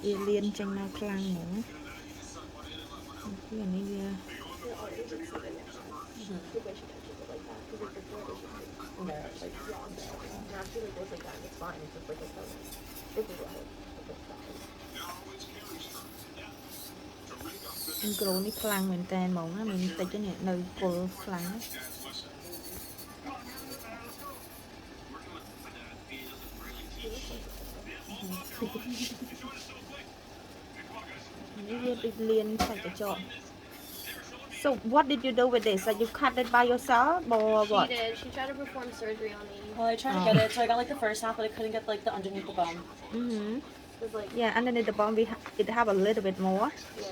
Alien trong nào khăn nữa. Cái này bia. Ingrownนี่คลังเหมือนแต่มองนะมันแต่จะเนี่ยnơiโกลคลังนะนี่เรียนใส่กระจก So what did you do with this? Like you cut it by yourself or what? She did. She tried to perform surgery on me. Well, I tried to get it, so I got like the first half, but I couldn't get like the underneath the bone. Yeah, underneath the bone it have a little bit more. Yeah.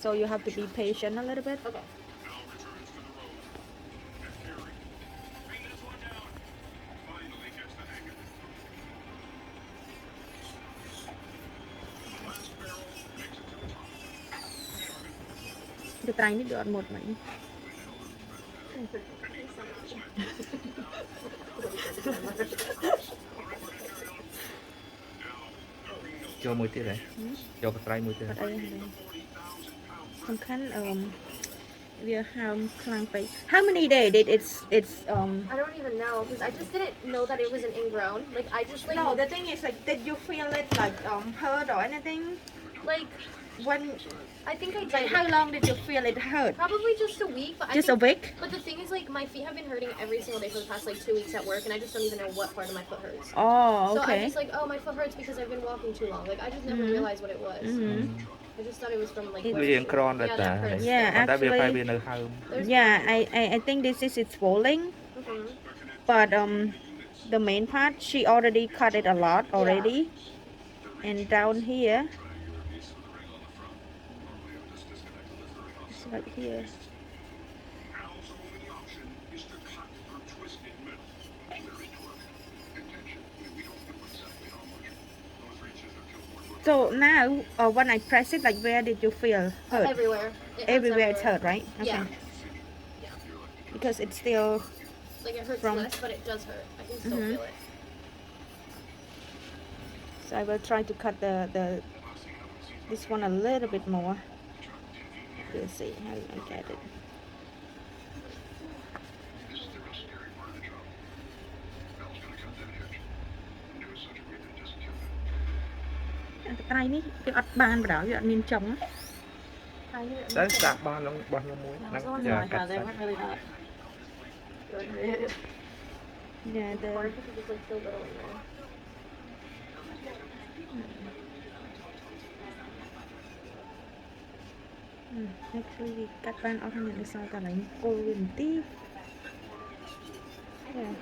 So you have to be patient a little bit. Okay. Cái tay nó gọn một mảnh. Cho mùi tiết đấy. Cho cái tay mùi tiết. Some kind we have clang face. How many days did it's I don't even know because I just didn't know that it was an ingrown. Like I just like. No, the thing is like did you feel it like hurt or anything? Like When I think I did. like how long did you feel it hurt? Probably just a week. But Just a week? But the thing is, like, my feet have been hurting every single day for the past like 2 weeks at work, and I just don't even know what part of my foot hurts. Oh, So I okay. just like, oh, my foot hurts because I've been walking too long. Like I just never realized what it was. I just thought it was from like. It- where- Vì Ingrown là Yeah, tả. that hurts. Yeah, Còn đã bị phải actually- bị nơi hông. Yeah, I think this is it's swelling, but the main part she already cut it a lot already, and down here, it's like here. So now, when I press it, like where did you feel hurt? Everywhere. It hurts Everywhere it's hurt, right? Okay. Yeah. Because it's still. Like it hurts From- less, but it does hurt. I can still feel it. So I will try to cut this one a little bit more. We'll see how I get it. Cái tay ní cái ớt ban vào đó, cái ớt miên trống á. Đấy, sạc bao nhiêu muối. Those ones Dạ, in my cắt car, they sạch. weren't really hot. Yeah, the Or if it's just like so little in there. actually cắt ban ở thằng này sao ta lại cô gần tí. Yeah.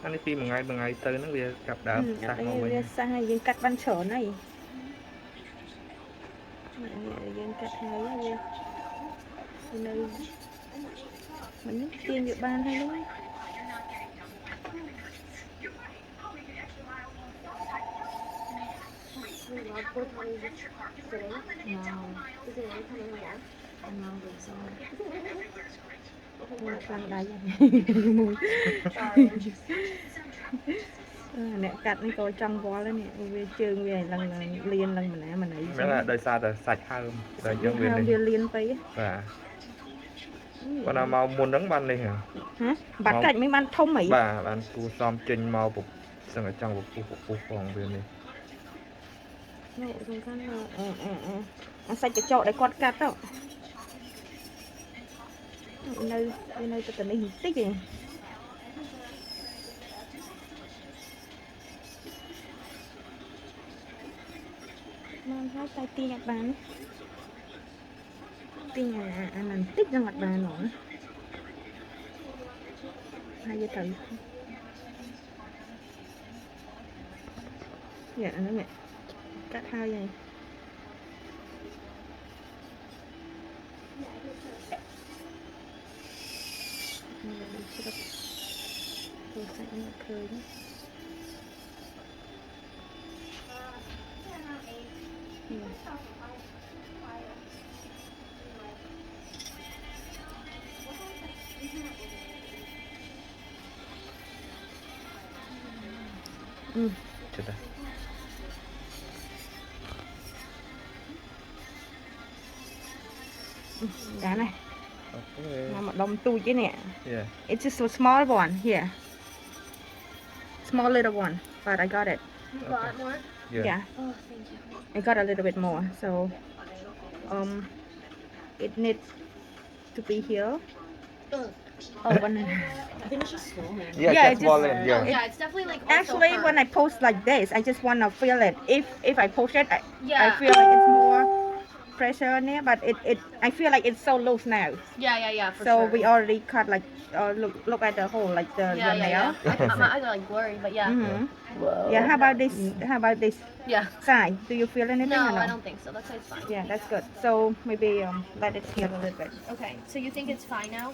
Anh ấy phim một ngày tới nó về gặp đỡ sạc màu Đây mình. sang này dân cắt ban trở này. Dân cắt hay á dân. Nơi mình tiên được ban hay đúng. Poor Tony's just sitting. No, Is it any coming along? no, there's Mùi khăn đáy. Sorry. Nè cắt nó coi trong quá lên nè, về trường về lần liên lần mình ấy. Đó là đời xa là sạch hơn. Đời dân viên Không đi. về liên tới. Và con nào mau muốn nắng ban đi hả? Hả? Bắt cạnh mấy ban thông mỹ. Bà bạn cu xóm trình mau bục sang ở trong bục phòng viên đi. Nó không có nó xách cái chọ để con cắt đâu. Nơi tôi tình hình tích gì. Mang hai tay tiên nhặt bàn. Tiên là tích ra mặt bàn nữa. Hai giờ thử. Dạ nó mẹ. Cắt hai vậy. Maybe should have put that in the curtain. Yeah. Chết rồi. Đã này. Okay. Mà một đồng tu chứ nè. Yeah. It's just a small one here. Small little one, but I got it. You got more? Yeah. Oh, thank you. I got a little bit more, so it needs to be here. Oh, one. I think it's just swollen. Yeah, Yeah, just it swollen. just- Oh, Yeah. yeah, it's definitely like also Actually, hurt. when I post like this, I just wanna feel it. If I push it, I Yeah. feel like it's more pressure on it, but I feel like it's so loose now. Yeah, for So sure. we already cut like look at the hole, like the yeah, nail. my eyes are like blurry, but yeah. Mm-hmm. Whoa. Yeah. How about this? How about this Yeah. side? Do you feel anything? No, or no? I don't think so. That side's fine. Yeah, that's good. So maybe let it heal a little bit. Okay, so you think it's fine now?